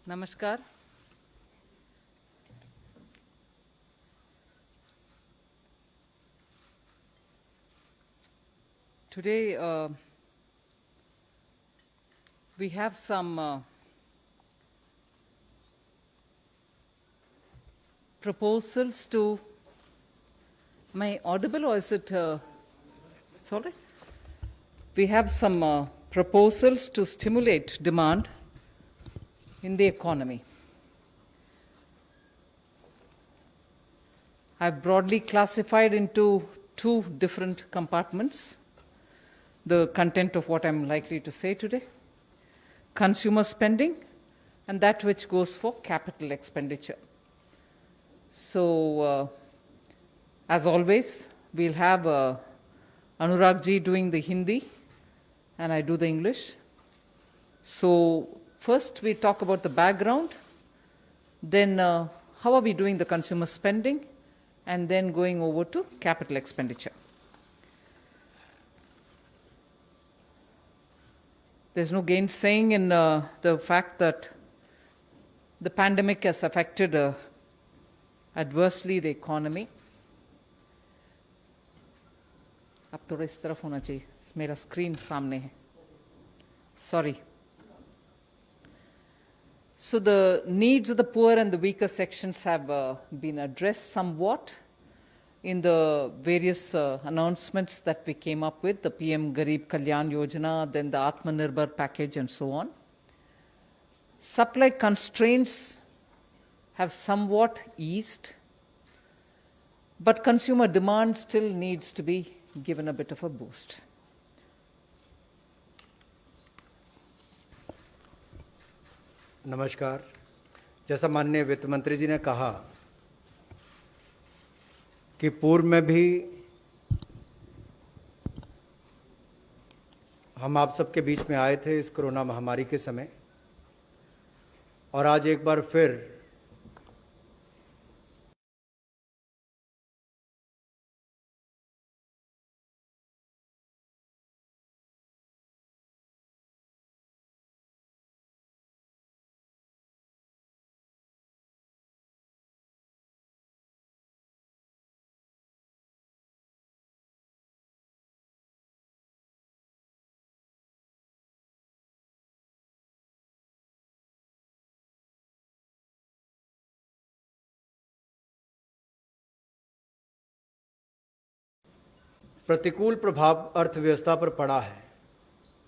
Namaskar. Today we have some proposals to. Am I audible or is it? It's all right. We have some proposals to stimulate demand in the economy. I've broadly classified into two different compartments the content of what I'm likely to say today: consumer spending and that which goes for capital expenditure. So, as always, we'll have Anurag ji doing the Hindi and I do the English. So, first we talk about the background, then how are we doing the consumer spending, and then going over to capital expenditure. There's no gainsaying in the fact that the pandemic has affected adversely the economy. अब थोड़ा इस तरफ होना चाहिए, मेरा screen सामने है. Sorry. So the needs of the poor and the weaker sections have been addressed somewhat in the various announcements that we came up with, the PM Garib Kalyan Yojana, then the Atmanirbhar package and so on. Supply constraints have somewhat eased, but consumer demand still needs to be given a bit of a boost. नमस्कार। जैसा माननीय वित्त मंत्री जी ने कहा कि पूर्व में भी हम आप सबके बीच में आए थे इस कोरोना महामारी के समय, और आज एक बार फिर प्रतिकूल प्रभाव अर्थव्यवस्था पर पड़ा है,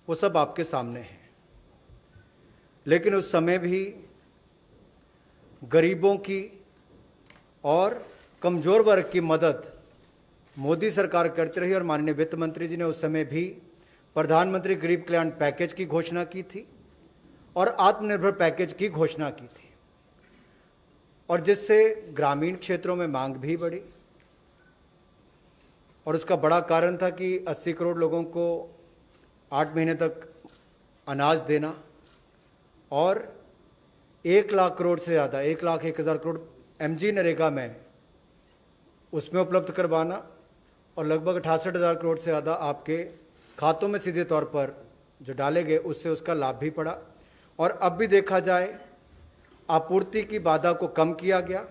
वो सब आपके सामने है। लेकिन उस समय भी गरीबों की और कमज़ोर वर्ग की मदद मोदी सरकार करती रही, और माननीय वित्त मंत्री जी ने उस समय भी प्रधानमंत्री गरीब कल्याण पैकेज की घोषणा की थी और आत्मनिर्भर पैकेज की घोषणा की थी, और जिससे ग्रामीण क्षेत्रों में मांग भी बढ़ी। और उसका बड़ा कारण था कि 80 करोड़ लोगों को 8 महीने तक अनाज देना और 1 लाख करोड़ से ज़्यादा 1,01,000 करोड़ MG नरेगा में उसमें उपलब्ध करवाना, और लगभग 68,000 करोड़ से ज़्यादा आपके खातों में सीधे तौर पर जो डाले गए, उससे उसका लाभ भी पड़ा। और अब भी देखा जाए, आपूर्ति की बाधा को कम किया गया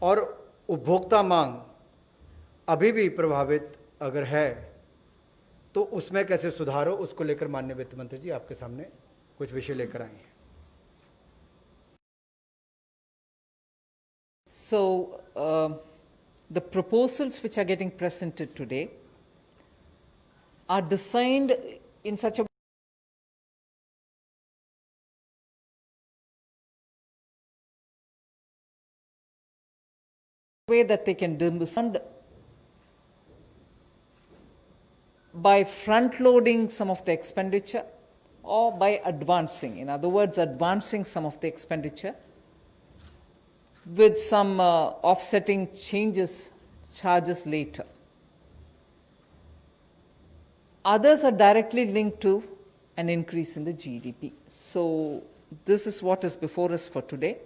और उपभोक्ता मांग अभी भी प्रभावित अगर है तो उसमें कैसे सुधार हो, उसको लेकर माननीय वित्त मंत्री जी आपके सामने कुछ विषय लेकर आए हैं। So, the proposals which are getting presented today are designed in such a way that they can demand by front-loading some of the expenditure or by advancing, in other words, advancing some of the expenditure with some offsetting charges later. Others are directly linked to an increase in the GDP. So this is what is before us for today.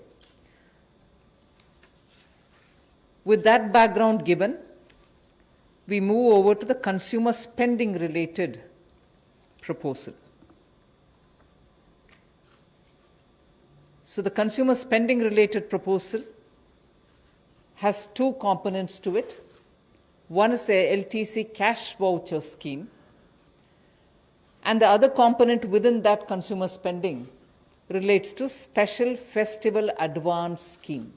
With that background given, we move over to the consumer spending related proposal. So the consumer spending related proposal has two components to it. One is the LTC cash voucher scheme, and the other component within that consumer spending relates to special festival advance scheme.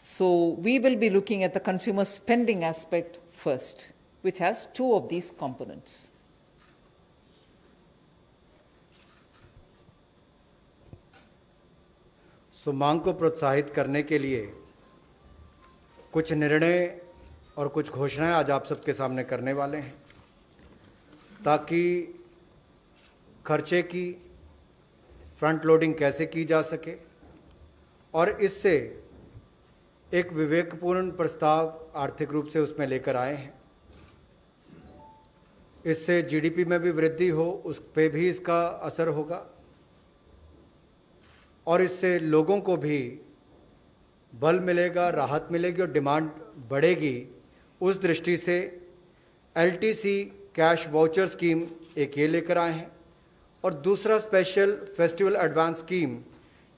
So we will be looking at the consumer spending aspect first, which has two of these components. सो मांग को प्रोत्साहित करने के लिए कुछ निर्णय और कुछ घोषणाएं आज आप सबके सामने करने वाले हैं, ताकि खर्चे की फ्रंट लोडिंग कैसे की जा सके और इससे एक विवेकपूर्ण प्रस्ताव आर्थिक रूप से उसमें लेकर आए हैं। इससे जीडीपी में भी वृद्धि हो, उस पे भी इसका असर होगा और इससे लोगों को भी बल मिलेगा, राहत मिलेगी और डिमांड बढ़ेगी। उस दृष्टि से एलटीसी कैश वाउचर स्कीम एक ये लेकर आए हैं और दूसरा स्पेशल फेस्टिवल एडवांस स्कीम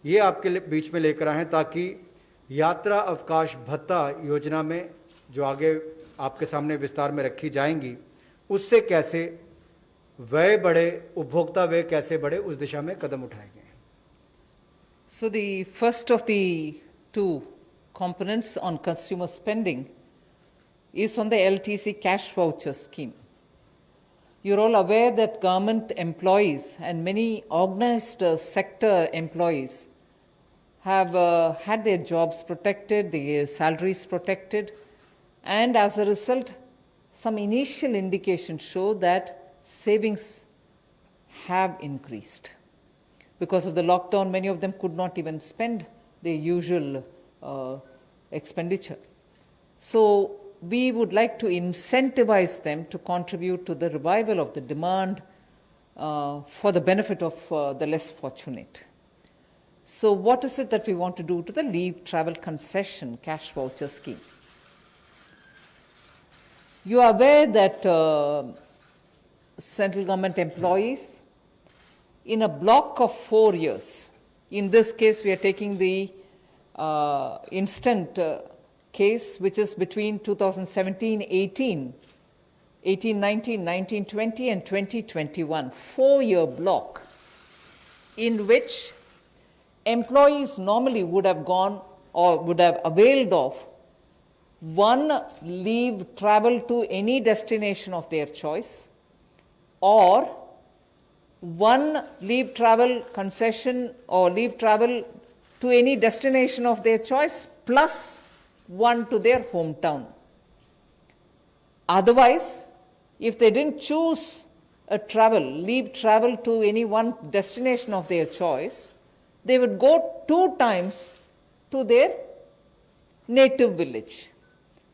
ये आपके बीच में लेकर आए हैं, ताकि यात्रा अवकाश भत्ता योजना में जो आगे आपके सामने विस्तार में रखी जाएंगी, उससे कैसे व्यय बढ़े, उपभोक्ता व्यय कैसे बढ़े, उस दिशा में कदम उठाए गए हैं। So the first of the two components on consumer spending is on the LTC cash voucher scheme. You're all aware that government employees and many organized sector employees have had their jobs protected, their salaries protected, and as a result, some initial indications show that savings have increased. Because of the lockdown, many of them could not even spend their usual expenditure. So we would like to incentivize them to contribute to the revival of the demand for the benefit of the less fortunate. So what is it that we want to do to the leave travel concession cash voucher scheme? You are aware that central government employees in a block of 4 years, in this case we are taking the instant case, which is between 2017-18, 18-19, 19-20 and 20-21, 4-year block in which employees normally would have gone or would have availed of one leave travel to any destination of their choice, or one leave travel concession or leave travel to any destination of their choice plus one to their hometown. Otherwise, if they didn't choose a leave travel to any one destination of their choice, they would go 2 times to their native village.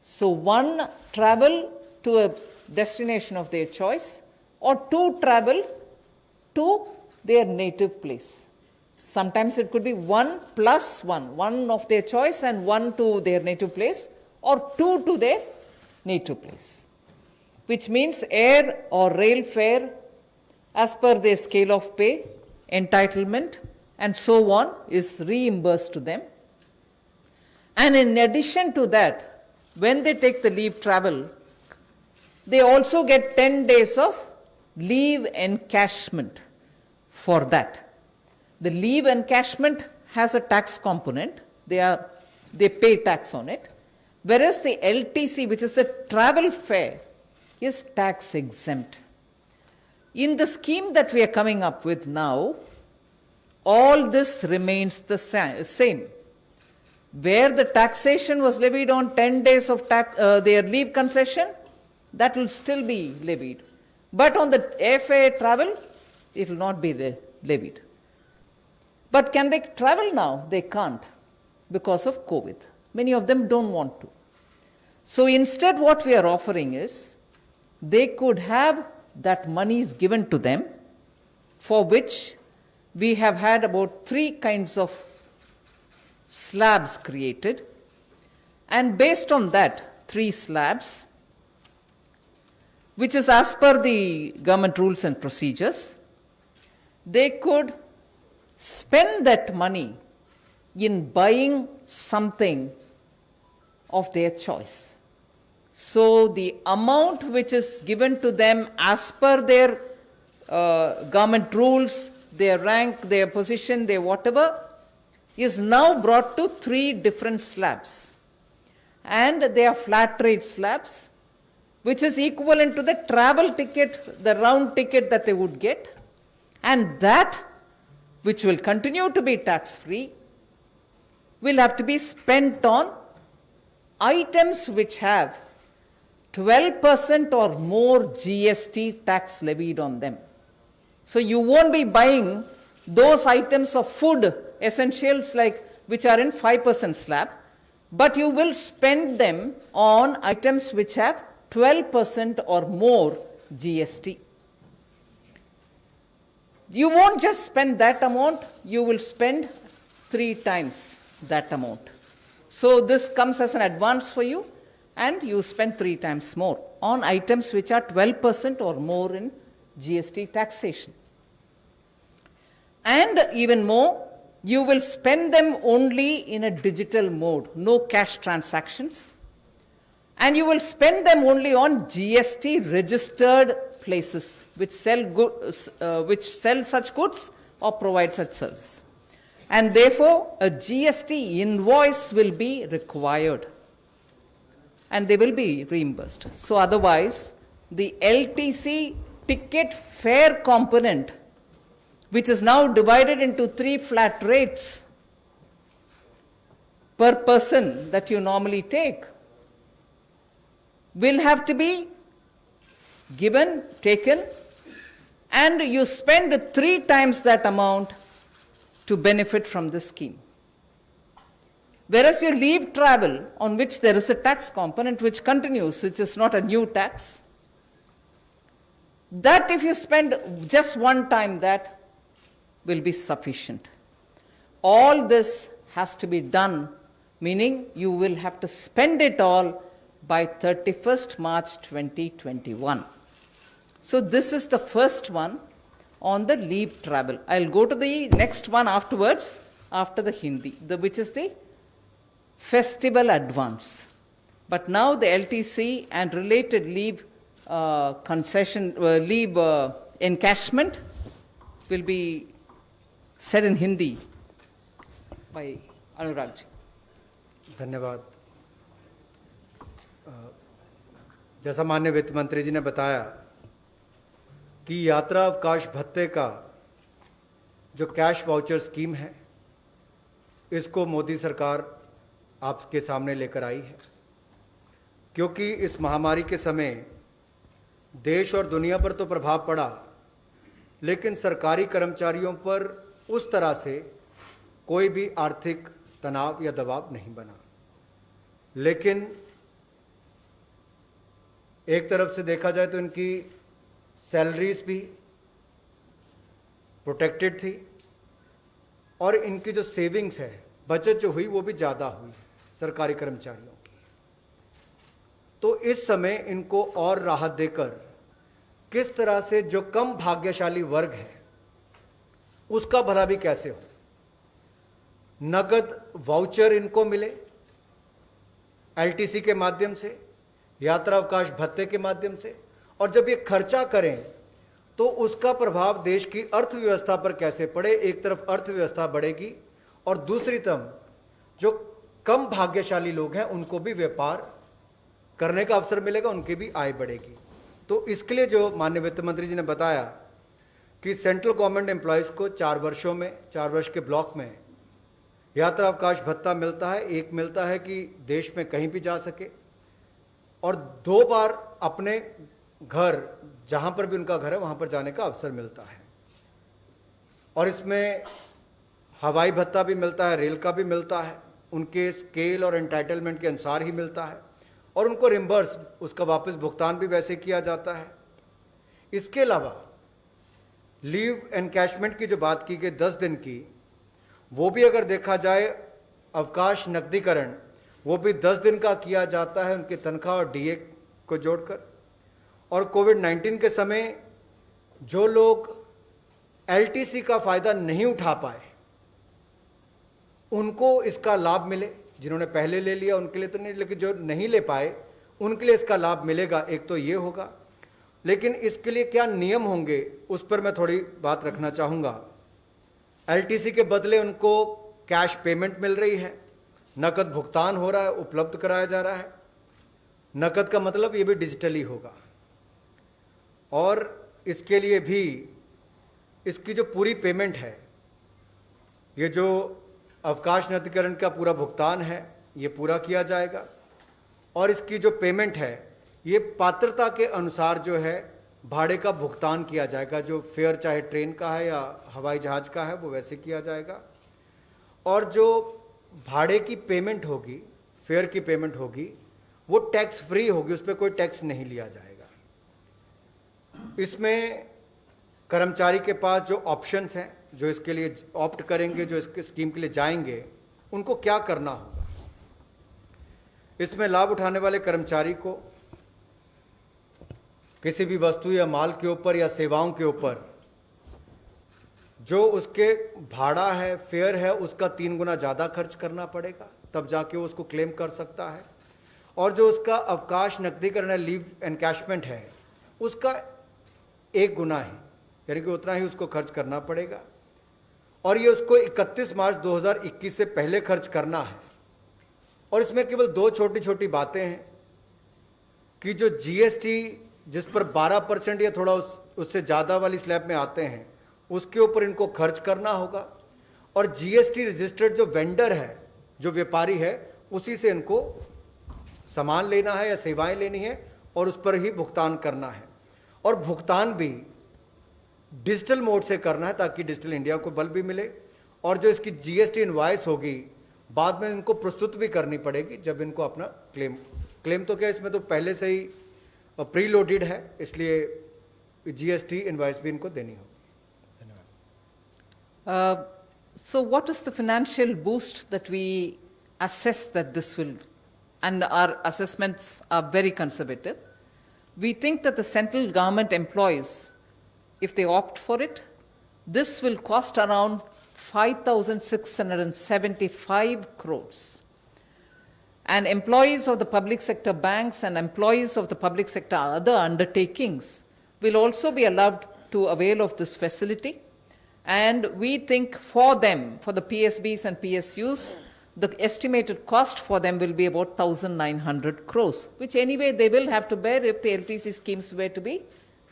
So one travel to a destination of their choice or 2 travel to their native place. Sometimes it could be 1 plus 1, 1 of their choice and 1 to their native place, or 2 to their native place, which means air or rail fare as per their scale of pay, entitlement, and so on is reimbursed to them. And in addition to that, when they take the leave travel, they also get 10 days of leave encashment for that. The leave encashment has a tax component. They pay tax on it. Whereas the LTC, which is the travel fare, is tax exempt. In the scheme that we are coming up with now, all this remains the same. Where the taxation was levied on 10 days of their leave concession, that will still be levied. But on the airfare travel, it will not be levied. But can they travel now? They can't because of COVID. Many of them don't want to. So instead what we are offering is they could have that money is given to them, for which we have had about 3 kinds of slabs created, and based on that 3 slabs, which is as per the government rules and procedures, they could spend that money in buying something of their choice. So the amount which is given to them as per their government rules, their rank, their position, their whatever, is now brought to 3 different slabs. And they are flat rate slabs, which is equivalent to the travel ticket, the round ticket that they would get. And that, which will continue to be tax-free, will have to be spent on items which have 12% or more GST tax levied on them. So you won't be buying those items of food, essentials like which are in 5% slab, but you will spend them on items which have 12% or more GST. You won't just spend that amount, you will spend 3 times that amount. So this comes as an advance for you, and you spend 3 times more on items which are 12% or more in GST taxation. And even more, you will spend them only in a digital mode, no cash transactions. And you will spend them only on GST registered places which sell such goods or provide such service. And therefore, a GST invoice will be required, and they will be reimbursed. So otherwise, the LTC ticket fare component, which is now divided into 3 flat rates per person that you normally take, will have to be taken, and you spend 3 times that amount to benefit from this scheme. Whereas you leave travel, on which there is a tax component which continues, which is not a new tax, that if you spend just 1 time, that will be sufficient. All this has to be done, meaning you will have to spend it all by 31st March 2021. So this is the first one on the leave travel. I'll go to the next one afterwards, after the Hindi, which is the festival advance. But now the LTC and related leave leave encashment will be said in Hindi by Anurag ji. धन्यवाद। जैसा माननीय वित्त मंत्री जी ने बताया कि यात्रा अवकाश भत्ते का जो कैश वाउचर स्कीम है, इसको मोदी सरकार आपके सामने लेकर आई है, क्योंकि इस महामारी के समय देश और दुनिया पर तो प्रभाव पड़ा, लेकिन सरकारी कर्मचारियों पर उस तरह से कोई भी आर्थिक तनाव या दबाव नहीं बना। लेकिन एक तरफ से देखा जाए तो इनकी सैलरीज भी प्रोटेक्टेड थी, और इनकी जो सेविंग्स है, बचत जो हुई, वो भी ज़्यादा हुई सरकारी कर्मचारियों की। तो इस समय इनको और राहत देकर किस तरह से जो कम भाग्यशाली वर्ग है उसका भला भी कैसे हो, नगद वाउचर इनको मिले एलटीसी के माध्यम से, यात्रा अवकाश भत्ते के माध्यम से, और जब ये खर्चा करें तो उसका प्रभाव देश की अर्थव्यवस्था पर कैसे पड़े। एक तरफ अर्थव्यवस्था बढ़ेगी और दूसरी तरफ जो कम भाग्यशाली लोग हैं उनको भी व्यापार करने का अवसर मिलेगा, उनकी भी आय बढ़ेगी। तो इसके लिए जो माननीय वित्त मंत्री जी ने बताया कि सेंट्रल गवर्नमेंट एम्प्लॉयज़ को 4 वर्षों में, 4 वर्ष के ब्लॉक में यात्रा अवकाश भत्ता मिलता है। एक मिलता है कि देश में कहीं भी जा सके, और 2 बार अपने घर, जहां पर भी उनका घर है वहां पर जाने का अवसर मिलता है। और इसमें हवाई भत्ता भी मिलता है, रेल का भी मिलता है, उनके स्केल और एंटाइटलमेंट के अनुसार ही मिलता है, और उनको रिम्बर्स, उसका वापस भुगतान भी वैसे किया जाता है। इसके अलावा लीव एनकैशमेंट की जो बात की गई 10 दिन की, वो भी अगर देखा जाए अवकाश नकदीकरण, वो भी 10 दिन का किया जाता है उनकी तनख्वाह और डीए को जोड़कर। और कोविड-19 के समय जो लोग एलटीसी का फायदा नहीं उठा पाए उनको इसका लाभ मिले। जिन्होंने पहले ले लिया उनके लिए तो नहीं, लेकिन जो नहीं ले पाए उनके लिए इसका लाभ मिलेगा। एक तो ये होगा, लेकिन इसके लिए क्या नियम होंगे उस पर मैं थोड़ी बात रखना चाहूँगा। एलटीसी के बदले उनको कैश पेमेंट मिल रही है, नकद भुगतान हो रहा है, उपलब्ध कराया जा रहा है। नकद का मतलब ये भी डिजिटली होगा, और इसके लिए भी इसकी जो पूरी पेमेंट है, ये जो अवकाश निरस्तीकरण का पूरा भुगतान है, ये पूरा किया जाएगा। और इसकी जो पेमेंट है ये पात्रता के अनुसार जो है भाड़े का भुगतान किया जाएगा। जो फेयर चाहे ट्रेन का है या हवाई जहाज का है वो वैसे किया जाएगा। और जो भाड़े की पेमेंट होगी, फेयर की पेमेंट होगी, वो टैक्स फ्री होगी, उस पर कोई टैक्स नहीं लिया जाएगा। इसमें कर्मचारी के पास जो ऑप्शंस हैं, जो इसके लिए ऑप्ट करेंगे, जो इसके स्कीम के लिए जाएंगे, उनको क्या करना होगा। इसमें लाभ उठाने वाले कर्मचारी को किसी भी वस्तु या माल के ऊपर या सेवाओं के ऊपर जो उसके भाड़ा है, फेयर है, उसका 3 गुना ज़्यादा खर्च करना पड़ेगा, तब जाके वो उसको क्लेम कर सकता है। और जो उसका अवकाश नकदीकरण है, लीव एनकैशमेंट है, उसका 1 गुना है, यानी कि उतना ही उसको खर्च करना पड़ेगा। और ये उसको 31 मार्च 2021 से पहले खर्च करना है। और इसमें केवल 2 छोटी छोटी बातें हैं कि जो जीएसटी जिस पर 12% या थोड़ा उससे ज़्यादा वाली स्लैब में आते हैं, उसके ऊपर इनको खर्च करना होगा। और जीएसटी रजिस्टर्ड जो वेंडर है, जो व्यापारी है, उसी से इनको सामान लेना है या सेवाएं लेनी है और उस पर ही भुगतान करना है। और भुगतान भी डिजिटल मोड से करना है ताकि डिजिटल इंडिया को बल भी मिले। और जो इसकी जीएसटी इनवॉइस होगी बाद में इनको प्रस्तुत भी करनी पड़ेगी जब इनको अपना क्लेम तो क्या, इसमें तो पहले से ही प्री लोडेड है, इसलिए जीएसटी इनवॉइस भी इनको देनी होगी। So what is the financial boost that we assess that this will, and our assessments are very conservative. We think that the central government employees, if they opt for it, this will cost around 5,675 crores. And employees of the public sector banks and employees of the public sector other undertakings will also be allowed to avail of this facility. And we think for them, for the PSBs and PSUs, the estimated cost for them will be about 1,900 crores, which anyway they will have to bear if the LTC schemes were to be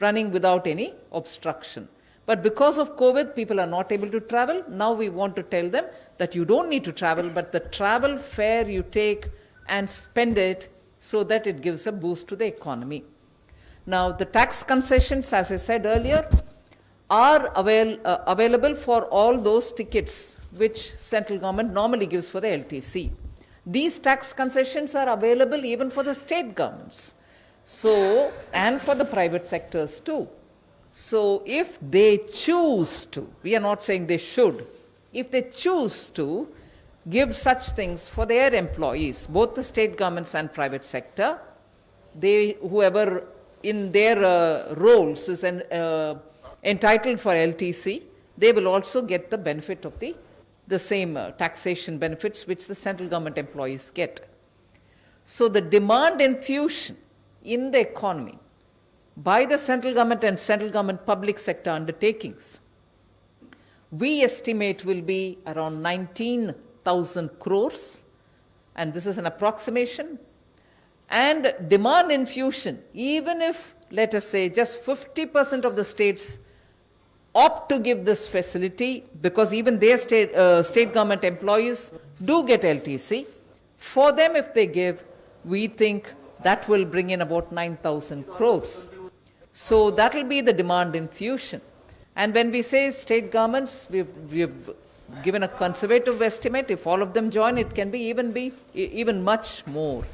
running without any obstruction. But because of COVID, people are not able to travel. Now we want to tell them that you don't need to travel, but the travel fare you take and spend it so that it gives a boost to the economy. Now, the tax concessions, as I said earlier, are available for all those tickets which central government normally gives for the LTC. These tax concessions are available even for the state governments, so, and for the private sectors too. So if they choose to, we are not saying they should, if they choose to give such things for their employees, both the state governments and private sector, they, whoever in their roles is entitled for LTC, they will also get the benefit of the same taxation benefits which the central government employees get. So the demand infusion in the economy by the central government and central government public sector undertakings, we estimate will be around 19,000 crores, and this is an approximation. And demand infusion, even if, let us say, just 50% of the states opt to give this facility, because even their state government employees do get LTC, for them if they give, we think that will bring in about 9,000 crores. So that will be the demand infusion. And when we say state governments, we've given a conservative estimate. If all of them join, it can be even much more.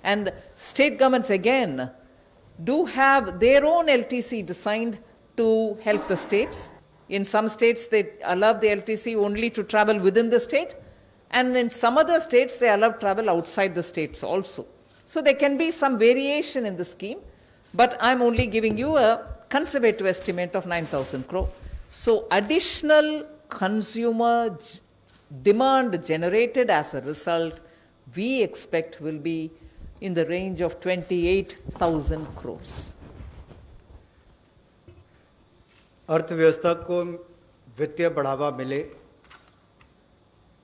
And state governments, again, do have their own LTC designed to help the states. In some states, they allow the LTC only to travel within the state, and in some other states, they allow travel outside the states also. So there can be some variation in the scheme, but I'm only giving you a conservative estimate of 9,000 crore. So additional consumer demand generated as a result, we expect will be in the range of 28,000 crores. अर्थव्यवस्था को वित्तीय बढ़ावा मिले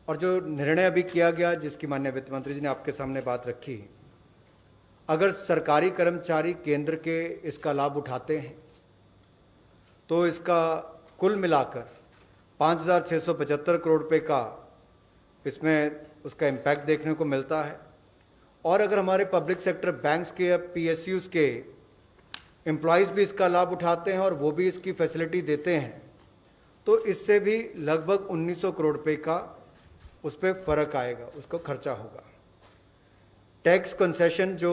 और जो निर्णय अभी किया गया, जिसकी माननीय वित्त मंत्री जी ने आपके सामने बात रखी, अगर सरकारी कर्मचारी केंद्र के इसका लाभ उठाते हैं तो इसका कुल मिलाकर 5,675 करोड़ रुपए का इसमें उसका इम्पैक्ट देखने को मिलता है। और अगर हमारे पब्लिक सेक्टर बैंक्स के या PSUs के एम्प्लॉयज़ भी इसका लाभ उठाते हैं और वो भी इसकी फैसिलिटी देते हैं तो इससे भी लगभग 1,900 करोड़ रुपए का उस पर फ़र्क आएगा, उसको खर्चा होगा। टैक्स कंसेशन जो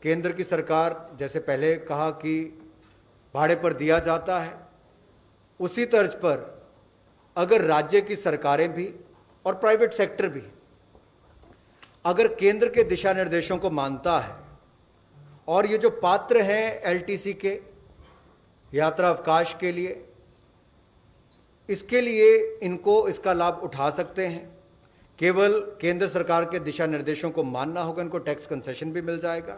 केंद्र की सरकार, जैसे पहले कहा कि भाड़े पर दिया जाता है, उसी तर्ज पर अगर राज्य की सरकारें भी और प्राइवेट सेक्टर भी अगर केंद्र के दिशा निर्देशों को मानता है और ये जो पात्र हैं LTC के यात्रा अवकाश के लिए, इसके लिए इनको इसका लाभ उठा सकते हैं। केवल केंद्र सरकार के दिशा निर्देशों को मानना होगा, इनको टैक्स कंसेशन भी मिल जाएगा।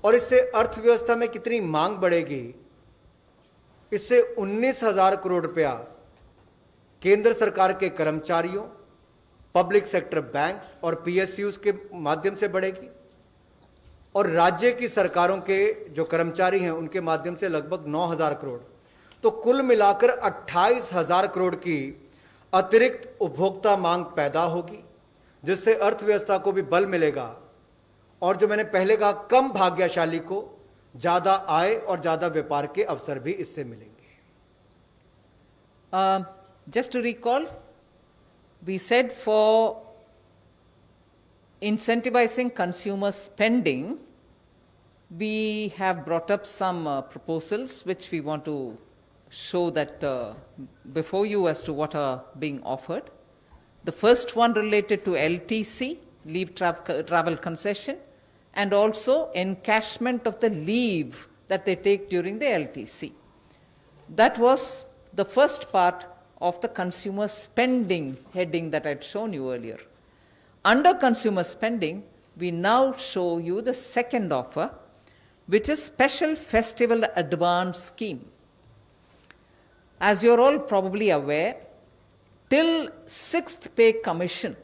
और इससे अर्थव्यवस्था में कितनी मांग बढ़ेगी, इससे 19,000 करोड़ रुपया केंद्र सरकार के कर्मचारियों, पब्लिक सेक्टर बैंक्स और PSUs के माध्यम से बढ़ेगी और राज्य की सरकारों के जो कर्मचारी हैं उनके माध्यम से लगभग 9,000 करोड़। तो कुल मिलाकर 28,000 करोड़ की अतिरिक्त उपभोक्ता मांग पैदा होगी, जिससे अर्थव्यवस्था को भी बल मिलेगा और जो मैंने पहले कहा, कम भाग्यशाली को ज्यादा आय और ज्यादा व्यापार के अवसर भी इससे मिलेंगे। Just to recall, we said for incentivizing consumer spending, we have brought up some proposals which we want to show that before you as to what are being offered. The first one related to LTC, leave travel concession, and also encashment of the leave that they take during the LTC. That was the first part of the consumer spending heading that I'd shown you earlier. Under consumer spending, we now show you the second offer, which is Special Festival Advance Scheme. As you're all probably aware, till 6th Pay Commission,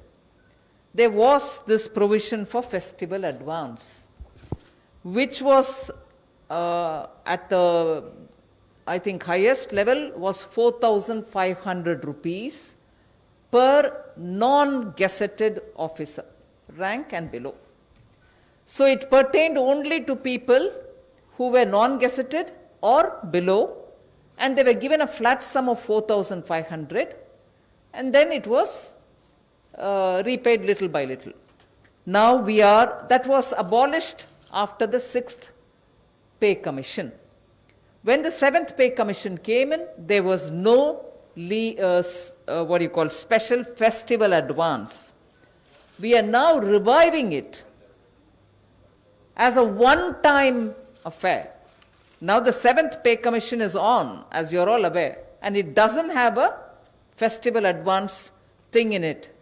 there was this provision for festival advance, which was at the, I think, highest level was 4,500 rupees per non-gazetted officer, rank and below. So it pertained only to people who were non-gazetted or below, and they were given a flat sum of 4,500, and then it was repaid little by little. Now that was abolished after the 6th Pay Commission. When the 7th Pay Commission came in, there was no special festival advance. We are now reviving it as a one-time affair. Now the 7th Pay Commission is on, as you're all aware, and it doesn't have a festival advance thing in it.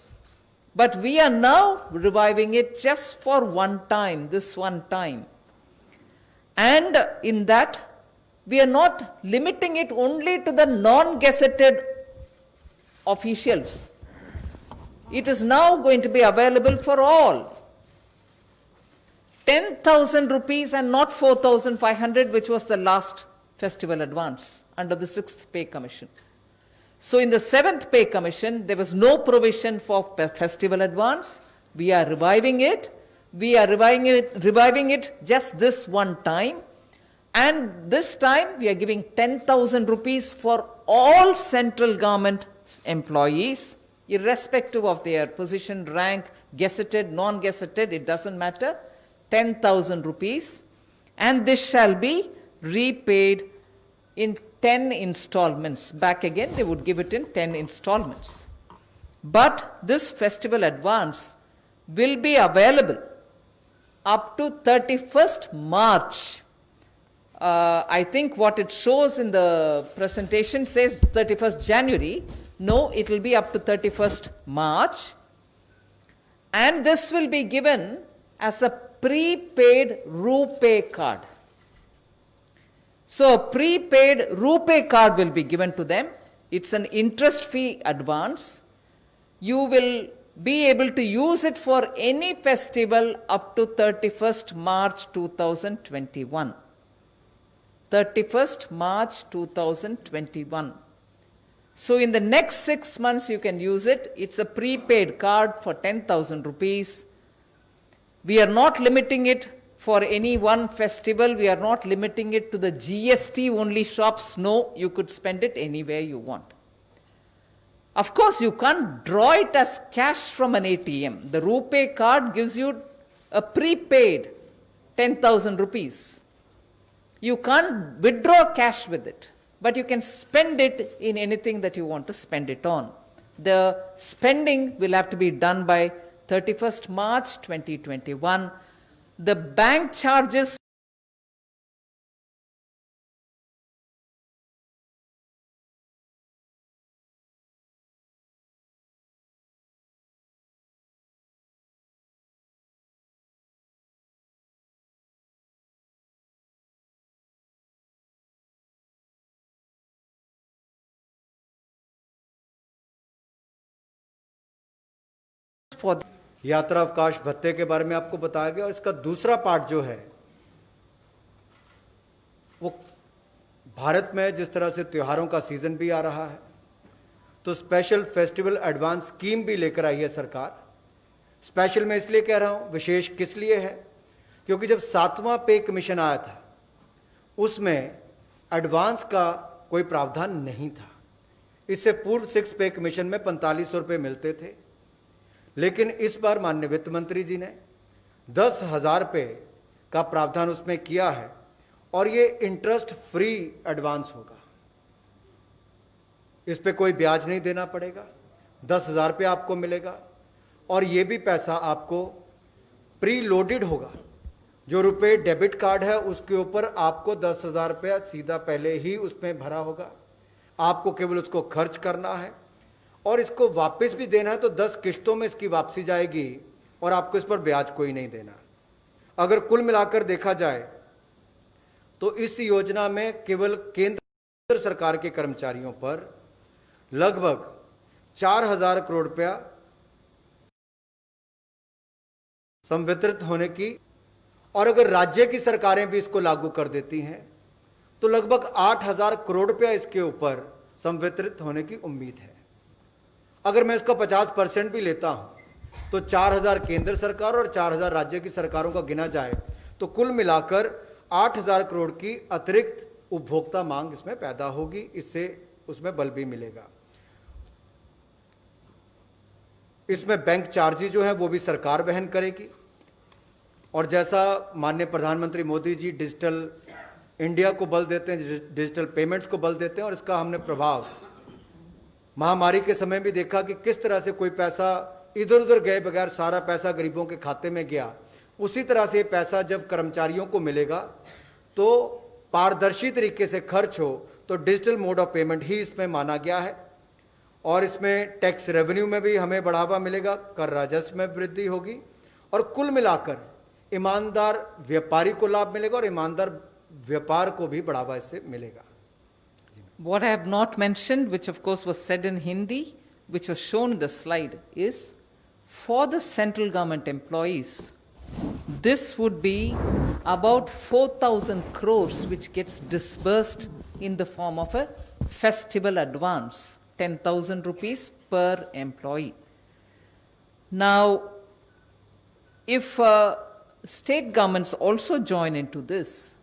But we are now reviving it just for one time, this one time. And in that, we are not limiting it only to the non-gazetted officials. It is now going to be available for all. 10,000 rupees and not 4,500, which was the last festival advance under the 6th Pay Commission. So in the 7th Pay Commission, there was no provision for festival advance. We are reviving it. We are reviving it just this one time. And this time, we are giving 10,000 rupees for all central government employees, irrespective of their position, rank, gazetted, non-gazetted, it doesn't matter. 10,000 rupees. And this shall be repaid in 10 installments. Back again, they would give it in 10 installments. But this festival advance will be available up to 31st March I think what it shows in the presentation says 31st January. No, it will be up to 31st March. And this will be given as a prepaid RuPay card. So a prepaid RuPay card will be given to them. It's an interest-free advance. You will be able to use it for any festival up to 31st March 2021. 31st March 2021. So in the next 6 months you can use it. It's a prepaid card for 10,000 rupees. We are not limiting it for any one festival. We are not limiting it to the GST only shops. No, you could spend it anywhere you want. Of course, you can't draw it as cash from an ATM. The RuPay card gives you a prepaid 10,000 rupees. You can't withdraw cash with it, but you can spend it in anything that you want to spend it on. The spending will have to be done by 31st March 2021. The bank charges for यात्रा अवकाश भत्ते के बारे में आपको बताया गया और इसका दूसरा पार्ट जो है वो भारत में जिस तरह से त्योहारों का सीजन भी आ रहा है तो स्पेशल फेस्टिवल एडवांस स्कीम भी लेकर आई है सरकार। स्पेशल मैं इसलिए कह रहा हूं, विशेष किस लिए है, क्योंकि जब 7वां पे कमीशन आया था उसमें एडवांस का कोई प्रावधान नहीं था। इससे पूर्व 6 पे कमीशन में 4500 रुपये मिलते थे, लेकिन इस बार माननीय वित्त मंत्री जी ने 10,000 रुपये का प्रावधान उसमें किया है और ये इंटरेस्ट फ्री एडवांस होगा। इस पे कोई ब्याज नहीं देना पड़ेगा, 10,000 रुपये आपको मिलेगा और ये भी पैसा आपको प्री लोडेड होगा। जो रुपए डेबिट कार्ड है उसके ऊपर आपको 10,000 रुपया सीधा पहले ही उसमें भरा होगा, आपको केवल उसको खर्च करना है और इसको वापस भी देना है तो 10 किश्तों में इसकी वापसी जाएगी और आपको इस पर ब्याज कोई नहीं देना। अगर कुल मिलाकर देखा जाए तो इस योजना में केवल केंद्र सरकार के कर्मचारियों पर लगभग 4,000 करोड़ रुपया संवितरित होने की, और अगर राज्य की सरकारें भी इसको लागू कर देती हैं तो लगभग 8,000 करोड़ रुपया इसके ऊपर संवितरित होने की उम्मीद है। अगर मैं इसका 50% भी लेता हूं तो 4,000 केंद्र सरकार और 4,000 राज्य की सरकारों का गिना जाए तो कुल मिलाकर 8,000 करोड़ की अतिरिक्त उपभोक्ता मांग इसमें पैदा होगी। इससे उसमें बल भी मिलेगा। इसमें बैंक चार्जेस जो है वो भी सरकार वहन करेगी और जैसा माननीय प्रधानमंत्री मोदी जी डिजिटल इंडिया को बल देते हैं, डिजिटल पेमेंट्स को बल देते हैं और इसका हमने प्रभाव महामारी के समय भी देखा कि किस तरह से कोई पैसा इधर उधर गए बगैर सारा पैसा गरीबों के खाते में गया। उसी तरह से पैसा जब कर्मचारियों को मिलेगा तो पारदर्शी तरीके से खर्च हो तो डिजिटल मोड ऑफ पेमेंट ही इसमें माना गया है और इसमें टैक्स रेवेन्यू में भी हमें बढ़ावा मिलेगा, कर राजस्व में वृद्धि होगी और कुल मिलाकर ईमानदार व्यापारी को लाभ मिलेगा और ईमानदार व्यापार को भी बढ़ावा इससे मिलेगा। What I have not mentioned, which of course was said in Hindi, which was shown in the slide, is for the central government employees, this would be about 4,000 crores which gets disbursed in the form of a festival advance, 10,000 rupees per employee. Now, if state governments also join into this,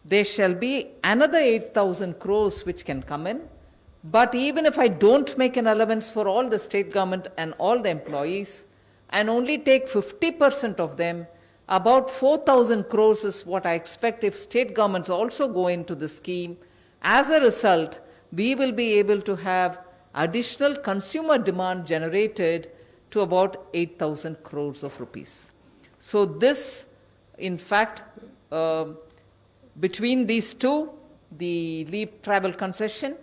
there shall be another 8,000 crores which can come in. But even if I don't make an allowance for all the state government and all the employees and only take 50% of them, about 4,000 crores is what I expect if state governments also go into the scheme. As a result, we will be able to have additional consumer demand generated to about 8,000 crores of rupees. So this, in fact, between these two, the leave travel concession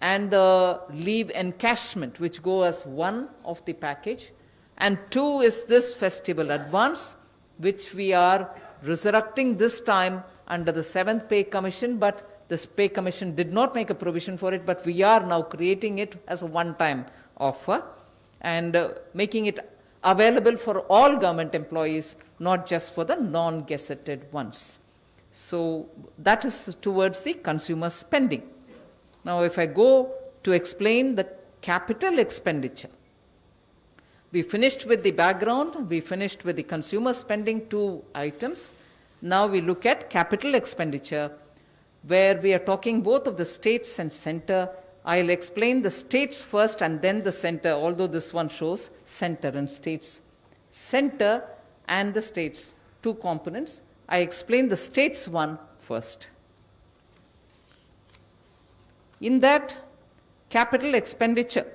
and the leave encashment, which go as one of the package, and two is this festival advance, which we are resurrecting this time under the 7th Pay Commission, but this Pay Commission did not make a provision for it, but we are now creating it as a one-time offer and making it available for all government employees, not just for the non-gazetted ones. So that is towards the consumer spending. Now, if I go to explain the capital expenditure, we finished with the background, we finished with the consumer spending, two items. Now we look at capital expenditure, where we are talking both of the states and center. I'll explain the states first and then the center, although this one shows center and states. Center and the states, two components. I explain the states one first. In that capital expenditure,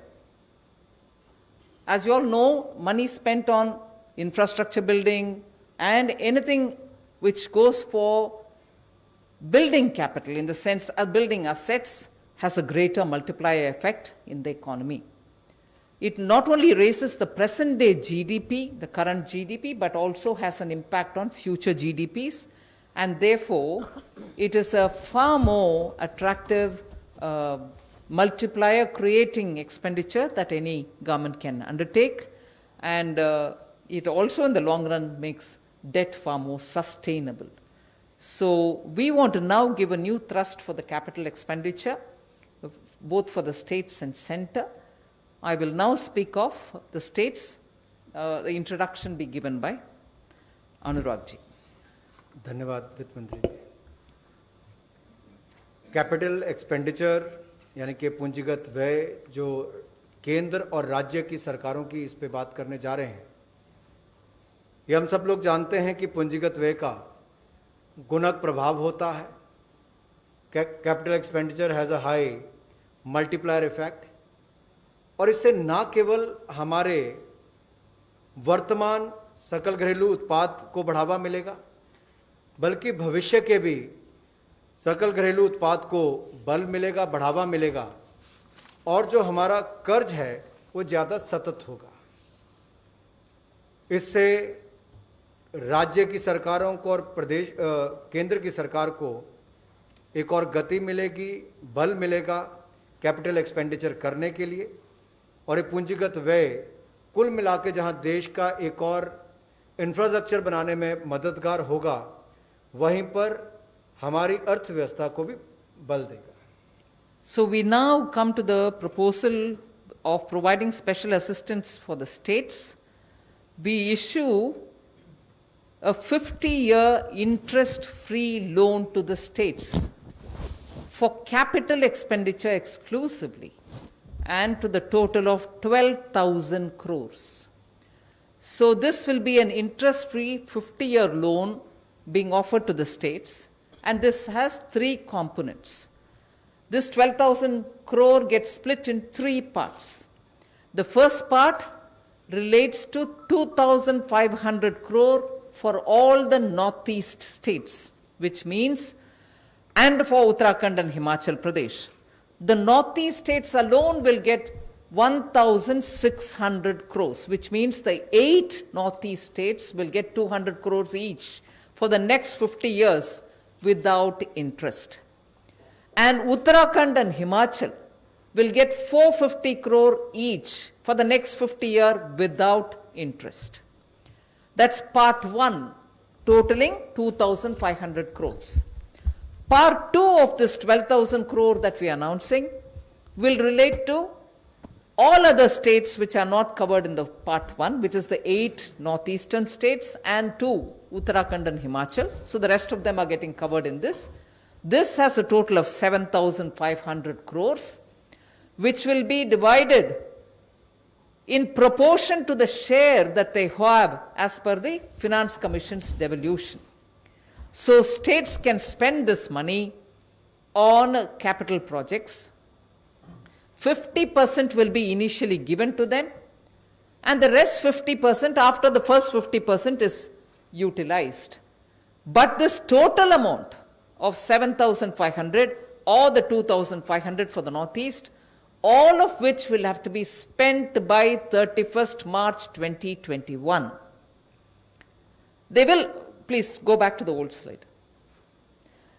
as you all know, money spent on infrastructure building and anything which goes for building capital, in the sense of building assets, has a greater multiplier effect in the economy. It not only raises the present day GDP, the current GDP, but also has an impact on future GDPs, and therefore it is a far more attractive multiplier creating expenditure that any government can undertake, and it also in the long run makes debt far more sustainable. So we want to now give a new thrust for the capital expenditure, both for the states and center. I will now speak of the states. The introduction be given by Anurag ji. धन्यवाद वित्त मंत्री जी। Capital expenditure यानी कि पूंजीगत व्यय जो केंद्र और राज्य की सरकारों की इस पे बात करने जा रहे हैं, ये हम सब लोग जानते हैं कि पूंजीगत व्यय का गुणक प्रभाव होता है। Capital expenditure has a high multiplier effect, और इससे ना केवल हमारे वर्तमान सकल घरेलू उत्पाद को बढ़ावा मिलेगा, बल्कि भविष्य के भी सकल घरेलू उत्पाद को बल मिलेगा, बढ़ावा मिलेगा, और जो हमारा कर्ज है वो ज़्यादा सतत होगा। इससे राज्य की सरकारों को और केंद्र की सरकार को एक और गति मिलेगी, बल मिलेगा कैपिटल एक्सपेंडिचर करने के लिए, और ये पूंजीगत व्यय कुल मिला के जहाँ देश का एक और इंफ्रास्ट्रक्चर बनाने में मददगार होगा, वहीं पर हमारी अर्थव्यवस्था को भी बल देगा। So we now come to the proposal of providing special assistance for the states. We issue a 50-year interest-free loan to the states for capital expenditure exclusively, and to the total of 12,000 crores. So this will be an interest-free 50-year loan being offered to the states, and this has three components. This 12,000 crore gets split in three parts. The first part relates to 2,500 crore for all the northeast states, which means, and for Uttarakhand and Himachal Pradesh. The northeast states alone will get 1,600 crores, which means the 8 northeast states will get 200 crores each for the next 50 years without interest. And Uttarakhand and Himachal will get 450 crore each for the next 50 years without interest. That's part one, totaling 2,500 crores. Part two of this 12,000 crore that we are announcing will relate to all other states which are not covered in the part one, which is the 8 northeastern states and 2, Uttarakhand and Himachal. So the rest of them are getting covered in this. This has a total of 7,500 crores, which will be divided in proportion to the share that they have as per the Finance Commission's devolution. So states can spend this money on capital projects. 50% will be initially given to them, and the rest 50% after the first 50% is utilized. But this total amount of 7,500 or the 2,500 for the Northeast, all of which will have to be spent by 31st March 2021. They will, please go back to the old slide.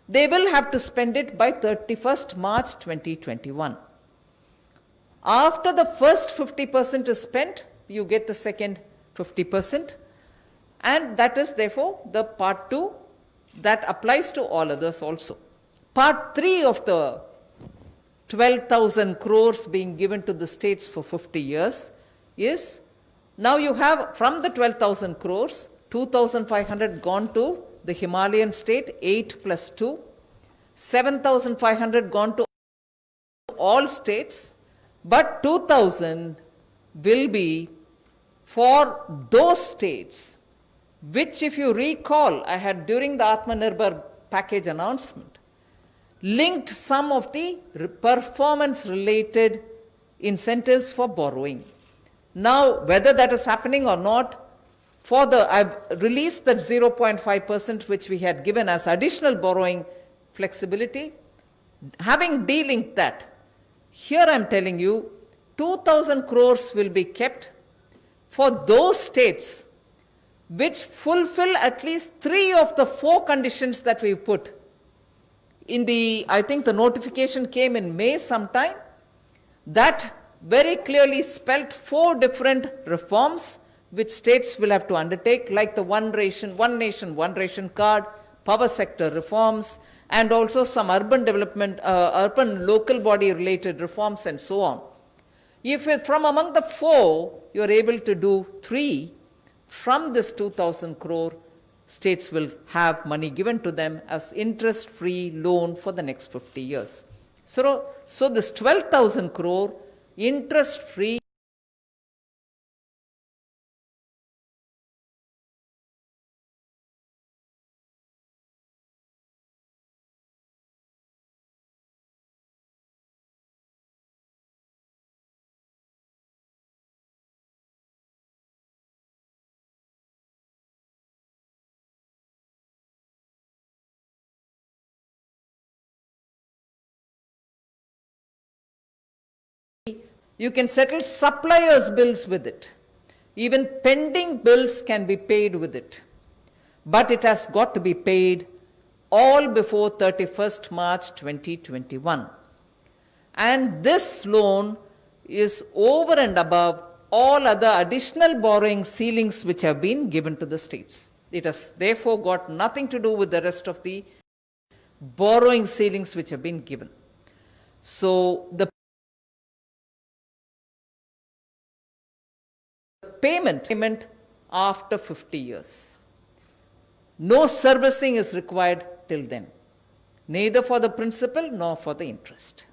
They will have to spend it by 31st March 2021. After the first 50% is spent, you get the second 50%, and that is therefore the part 2 that applies to all others also. Part 3 of the 12,000 crores being given to the states for 50 years is, now you have from the 12,000 crores, 2,500 gone to the Himalayan state, 8 plus 2, 7,500 gone to all states, but 2,000 will be for those states which, if you recall, I had during the Atmanirbhar package announcement, linked some of the performance-related incentives for borrowing. Now, whether that is happening or not, I've released that 0.5% which we had given as additional borrowing flexibility. Having delinked that, here I'm telling you, 2,000 crores will be kept for those states which fulfill at least 3 of the 4 conditions that we put. I think the notification came in May sometime, that very clearly spelt 4 different reforms which states will have to undertake, like the one nation, one ration card, power sector reforms, and also some urban development, urban local body related reforms and so on. If from among the 4, you are able to do 3, from this 2,000 crore, states will have money given to them as interest-free loan for the next 50 years. So this 12,000 crore interest-free you can settle suppliers' bills with it. Even pending bills can be paid with it. But it has got to be paid all before 31st March 2021. And this loan is over and above all other additional borrowing ceilings which have been given to the states. It has therefore got nothing to do with the rest of the borrowing ceilings which have been given. So the payment after 50 years. No servicing is required till then, neither for the principal nor for the interest.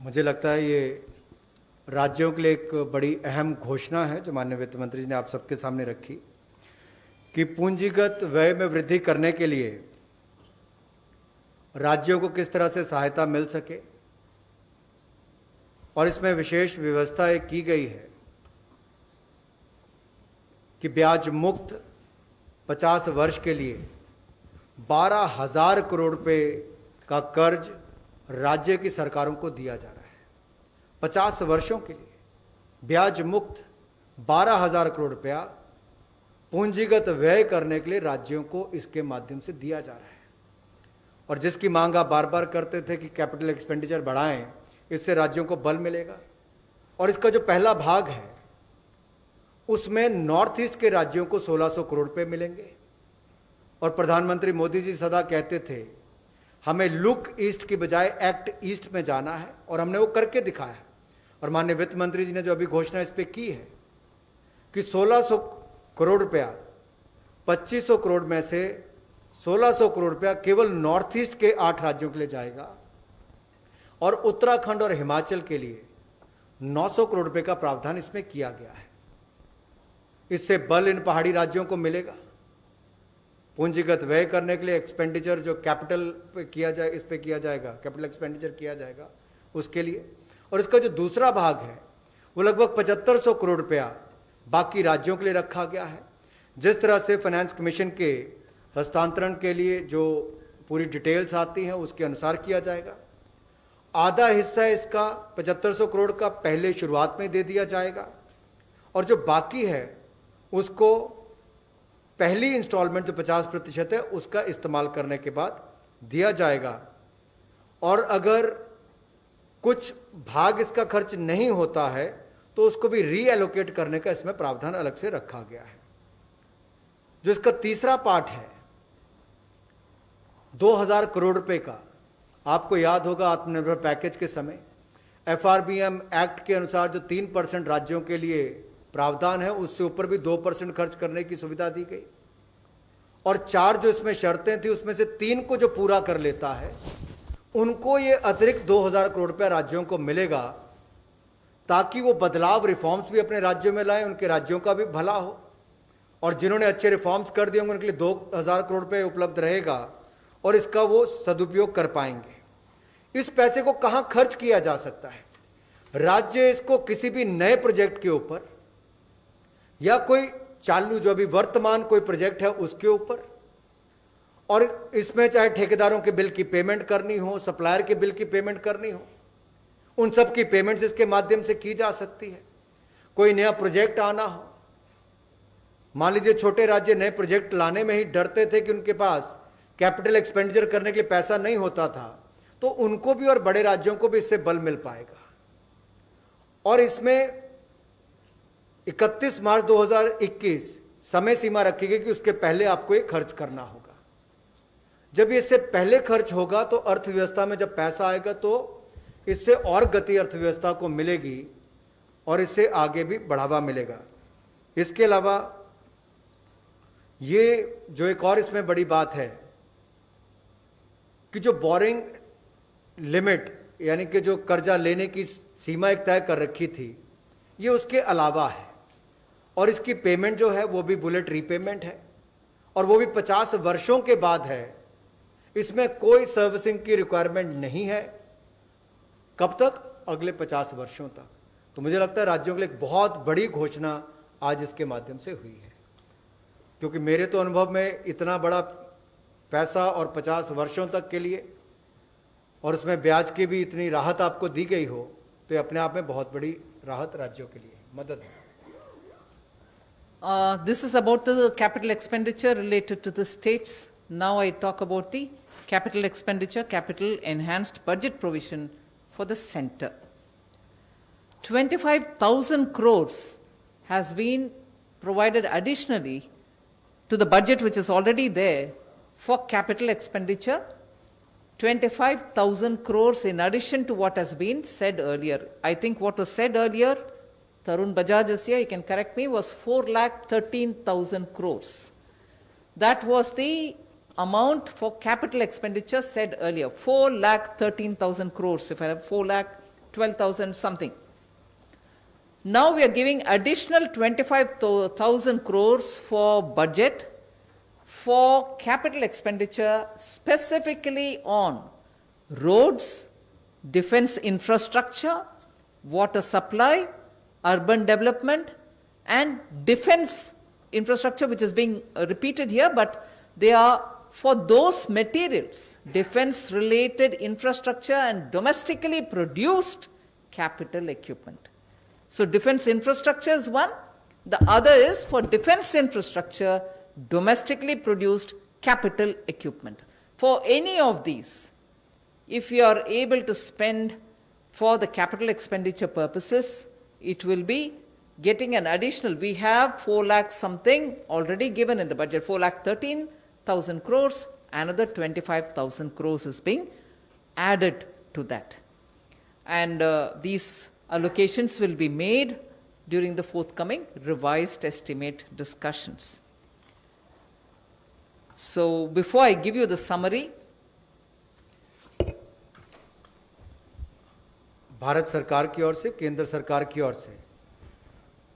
मुझे लगता है ये राज्यों के लिए एक बड़ी अहम घोषणा है जो माननीय वित्त मंत्री जी ने आप सबके सामने रखी कि पूंजीगत व्यय में वृद्धि करने के लिए राज्यों को किस तरह से सहायता मिल सके, और इसमें विशेष व्यवस्था एक की गई है कि ब्याज मुक्त 50 वर्ष के लिए 12,000 करोड़ रुपए का कर्ज राज्य की सरकारों को दिया जा रहा है। 50 वर्षों के लिए ब्याज मुक्त 12,000 करोड़ रुपया पूंजीगत व्यय करने के लिए राज्यों को इसके माध्यम से दिया जा रहा है। और जिसकी मांग आप बार बार करते थे कि कैपिटल एक्सपेंडिचर बढ़ाएं, इससे राज्यों को बल मिलेगा। और इसका जो पहला भाग है उसमें नॉर्थ ईस्ट के राज्यों को 1,600 करोड़ रुपए मिलेंगे। और प्रधानमंत्री मोदी जी सदा कहते थे हमें लुक ईस्ट की बजाय एक्ट ईस्ट में जाना है, और हमने वो करके दिखाया है। और माननीय वित्त मंत्री जी ने जो अभी घोषणा इस पे की है कि 1,600 करोड़ रुपया, 2,500 करोड़ में से 1,600 करोड़ रुपया केवल नॉर्थ ईस्ट के 8 राज्यों के लिए जाएगा, और उत्तराखंड और हिमाचल के लिए 900 करोड़ रुपए का प्रावधान इसमें किया गया है। इससे बल इन पहाड़ी राज्यों को मिलेगा पूंजीगत व्यय करने के लिए। एक्सपेंडिचर जो कैपिटल पे किया जाए, इस पे किया जाएगा, कैपिटल एक्सपेंडिचर किया जाएगा उसके लिए। और इसका जो दूसरा भाग है वो लगभग 7,500 करोड़ रुपया बाकी राज्यों के लिए रखा गया है। जिस तरह से फाइनेंस कमीशन के हस्तांतरण के लिए जो पूरी डिटेल्स आती हैं उसके अनुसार किया जाएगा। आधा हिस्सा इसका 7500 करोड़ का पहले शुरुआत में दे दिया जाएगा और जो बाकी है उसको पहली इंस्टॉलमेंट जो 50% है उसका इस्तेमाल करने के बाद दिया जाएगा। और अगर कुछ भाग इसका खर्च नहीं होता है तो उसको भी रीएलोकेट करने का इसमें प्रावधान अलग से रखा गया है। जो इसका तीसरा पार्ट है 2000 करोड़ रुपए का, आपको याद होगा आत्मनिर्भर पैकेज के समय एफआरबीएम एक्ट के अनुसार जो 3% राज्यों के लिए प्रावधान है उससे ऊपर भी 2% खर्च करने की सुविधा दी गई और 4 जो इसमें शर्तें थी उसमें से 3 को जो पूरा कर लेता है उनको ये अतिरिक्त 2000 करोड़ रुपया राज्यों को मिलेगा ताकि वो बदलाव रिफॉर्म्स भी अपने राज्यों में लाएं, उनके राज्यों का भी भला हो और जिन्होंने अच्छे रिफॉर्म्स कर दिए होंगे उनके लिए 2000 करोड़ रुपये उपलब्ध रहेगा और इसका वो सदुपयोग कर पाएंगे। इस पैसे को कहां खर्च किया जा सकता है? राज्य इसको किसी भी नए प्रोजेक्ट के ऊपर या कोई चालू जो अभी वर्तमान कोई प्रोजेक्ट है उसके ऊपर, और इसमें चाहे ठेकेदारों के बिल की पेमेंट करनी हो, सप्लायर के बिल की पेमेंट करनी हो, उन सब की पेमेंट्स इसके माध्यम से की जा सकती है। कोई नया प्रोजेक्ट आना हो, मान लीजिए छोटे राज्य नए प्रोजेक्ट लाने में ही डरते थे कि उनके पास कैपिटल एक्सपेंडिचर करने के लिए पैसा नहीं होता था, तो उनको भी और बड़े राज्यों को भी इससे बल मिल पाएगा। और इसमें 31 मार्च 2021 समय सीमा रखी गई कि उसके पहले आपको ये खर्च करना होगा। जब ये इससे पहले खर्च होगा तो अर्थव्यवस्था में जब पैसा आएगा तो इससे और गति अर्थव्यवस्था को मिलेगी और इससे आगे भी बढ़ावा मिलेगा। इसके अलावा ये जो एक और इसमें बड़ी बात है कि जो बोरिंग लिमिट यानी कि जो कर्जा लेने की सीमा एक तय कर रखी थी ये उसके अलावा है और इसकी पेमेंट जो है वो भी बुलेट रीपेमेंट है और वो भी 50 वर्षों के बाद है। इसमें कोई सर्विसिंग की रिक्वायरमेंट नहीं है। कब तक? अगले 50 वर्षों तक। तो मुझे लगता है राज्यों के लिए एक बहुत बड़ी घोषणा आज इसके माध्यम से हुई है, क्योंकि मेरे तो अनुभव में इतना बड़ा पैसा और 50 वर्षों तक के लिए और उसमें ब्याज की भी इतनी राहत आपको दी गई हो तो ये अपने आप में बहुत बड़ी राहत राज्यों के लिए मदद है। This is about the capital expenditure related to the states. Now I talk about the capital expenditure, capital enhanced budget provision for the center. 25,000 crores has been provided additionally to the budget which is already there for capital expenditure. 25,000 crores in addition to what has been said earlier. I think what was said earlier, Tarun Bajaj is here, he can correct me, was 4,13,000 crores. That was the amount for capital expenditure said earlier, 4,13,000 crores, if I have 4,12,000 something. Now we are giving additional 25,000 crores for budget for capital expenditure specifically on roads, defense infrastructure, water supply, urban development, and defense infrastructure, which is being repeated here, but they are for those materials, defense-related infrastructure and domestically produced capital equipment. So defense infrastructure is one. The other is for defense infrastructure, domestically produced capital equipment. For any of these, if you are able to spend for the capital expenditure purposes, it will be getting an additional. We have 4 lakh something already given in the budget, 4,13,000 crores, another 25,000 crores is being added to that. And these allocations will be made during the forthcoming revised estimate discussions. So before I give you the summary, Bharat सरकार की ओर से, केंद्र सरकार की ओर से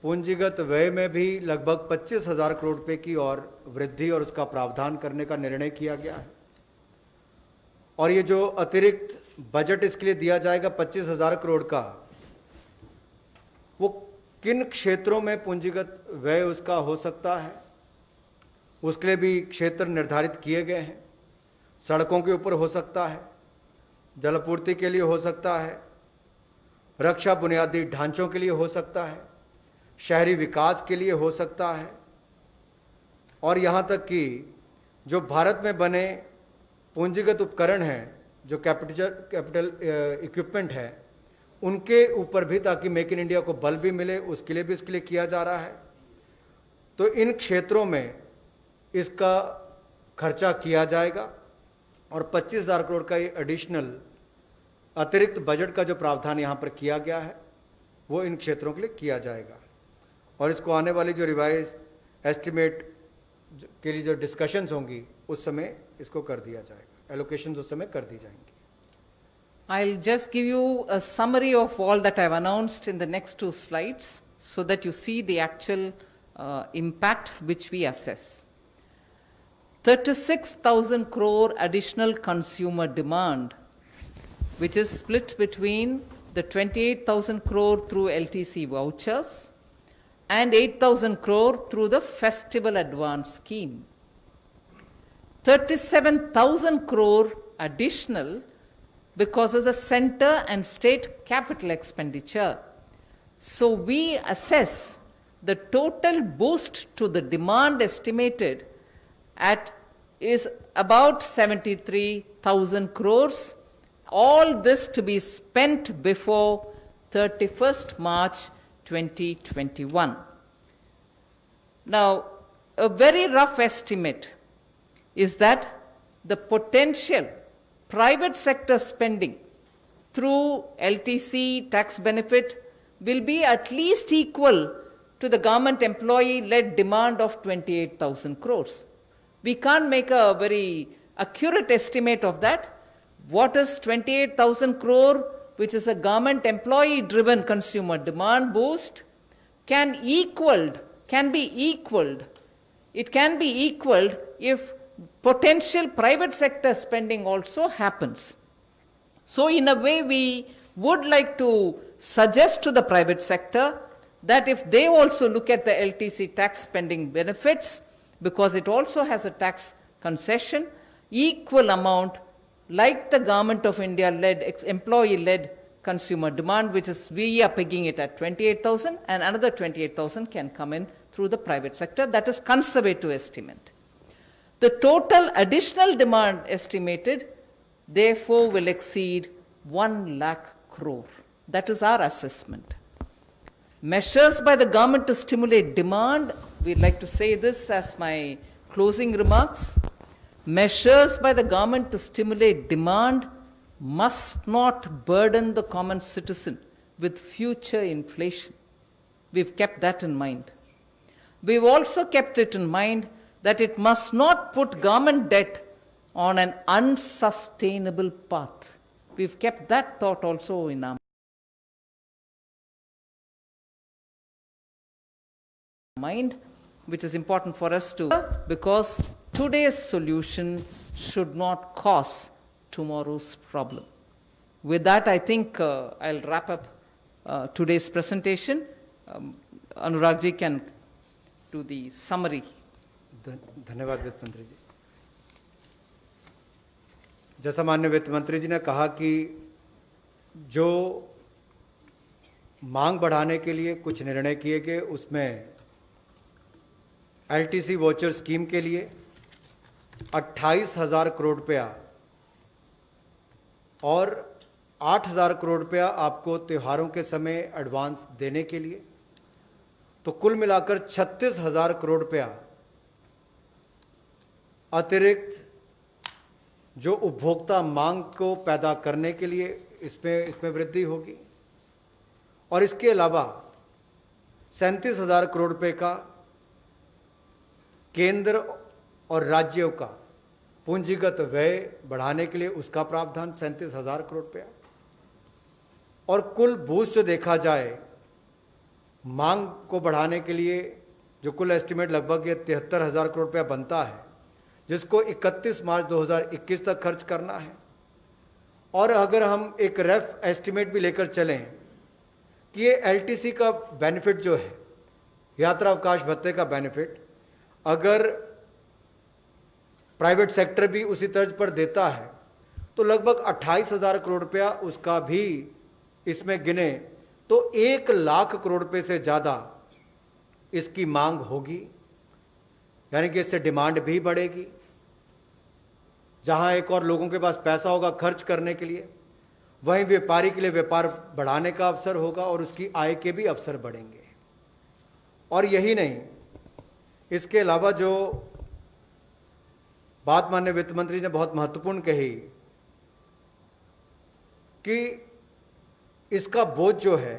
पूंजीगत व्यय में भी लगभग 25,000 करोड़ रुपए की और वृद्धि और उसका प्रावधान करने का निर्णय किया गया है। और ये जो अतिरिक्त बजट इसके लिए दिया जाएगा 25,000 करोड़ का, वो किन क्षेत्रों में पूंजीगत व्यय उसका हो सकता है, उसके लिए भी क्षेत्र निर्धारित किए गए हैं। सड़कों के ऊपर हो सकता है, जलापूर्ति के लिए हो सकता है, रक्षा बुनियादी ढांचों के लिए हो सकता है, शहरी विकास के लिए हो सकता है, और यहाँ तक कि जो भारत में बने पूंजीगत उपकरण हैं, जो कैपिटल इक्विपमेंट है, उनके ऊपर भी, ताकि मेक इन इंडिया को बल भी मिले, उसके लिए भी इसके लिए किया जा रहा है। तो इन क्षेत्रों में इसका खर्चा किया जाएगा और 25,000 करोड़ का ये एडिशनल अतिरिक्त बजट का जो प्रावधान यहाँ पर किया गया है वो इन क्षेत्रों के लिए किया जाएगा। और इसको आने वाली जो रिवाइज एस्टिमेट के लिए जो डिस्कशंस होंगी उस समय इसको कर दिया जाएगा, एलोकेशंस उस समय कर दी जाएंगी। I'll just give you a summary of all that I've announced in the next 2 slides so that you see the actual impact which we assess. 36,000 crore additional consumer demand, which is split between the 28,000 crore through LTC vouchers and 8,000 crore through the festival advance scheme. 37,000 crore additional because of the center and state capital expenditure. So we assess the total boost to the demand estimated at is about 73,000 crores. All this to be spent before 31st March 2021. Now, a very rough estimate is that the potential private sector spending through LTC tax benefit will be at least equal to the government employee-led demand of 28,000 crores. We can't make a very accurate estimate of that. What is 28,000 crore, which is a government employee-driven consumer demand boost, can be equaled. It can be equaled if potential private sector spending also happens. So in a way, we would like to suggest to the private sector that if they also look at the LTC tax spending benefits, because it also has a tax concession, equal amount like the Government of India-led, employee-led consumer demand, which is, we are pegging it at 28,000, and another 28,000 can come in through the private sector. That is conservative estimate. The total additional demand estimated, therefore, will exceed 1 lakh crore. That is our assessment. Measures by the government to stimulate demand, we'd like to say this as my closing remarks. Measures by the government to stimulate demand must not burden the common citizen with future inflation. We've kept that in mind. We've also kept it in mind that it must not put government debt on an unsustainable path. We've kept that thought also in our mind, which is important for us to, because today's solution should not cause tomorrow's problem. With that, I think I'll wrap up today's presentation. Anurag ji can do the summary. धन्यवाद वित्त मंत्री जी। जैसा माननीय वित्त मंत्री जी ने कहा कि जो मांग बढ़ाने के लिए कुछ निर्णय किए गए, उसमें एलटीसी वॉचर स्कीम के लिए 28,000 करोड़ रुपया और 8,000 करोड़ रुपया आपको त्योहारों के समय एडवांस देने के लिए, तो कुल मिलाकर 36,000 करोड़ रुपया अतिरिक्त जो उपभोक्ता मांग को पैदा करने के लिए इसमें वृद्धि होगी। और इसके अलावा 37,000 करोड़ रुपए का केंद्र और राज्यों का पूंजीगत व्यय बढ़ाने के लिए उसका प्रावधान 37,000 करोड़ रुपया। और कुल बूस्ट जो देखा जाए मांग को बढ़ाने के लिए, जो कुल एस्टिमेट लगभग ये 73,000 करोड़ रुपया बनता है, जिसको 31 मार्च 2021 तक खर्च करना है। और अगर हम एक रफ एस्टिमेट भी लेकर चलें कि ये एलटीसी का बेनिफिट जो है, यात्रा अवकाश भत्ते का बेनिफिट, अगर प्राइवेट सेक्टर भी उसी तर्ज पर देता है तो लगभग 28,000 करोड़ रुपया उसका भी इसमें गिने तो 1 लाख करोड़ रुपए से ज़्यादा इसकी मांग होगी, यानी कि इससे डिमांड भी बढ़ेगी। जहां एक और लोगों के पास पैसा होगा खर्च करने के लिए, वहीं व्यापारी के लिए व्यापार बढ़ाने का अवसर होगा और उसकी आय के भी अवसर बढ़ेंगे। और यही नहीं, इसके अलावा जो बात माननीय वित्त मंत्री ने बहुत महत्वपूर्ण कही कि इसका बोझ जो है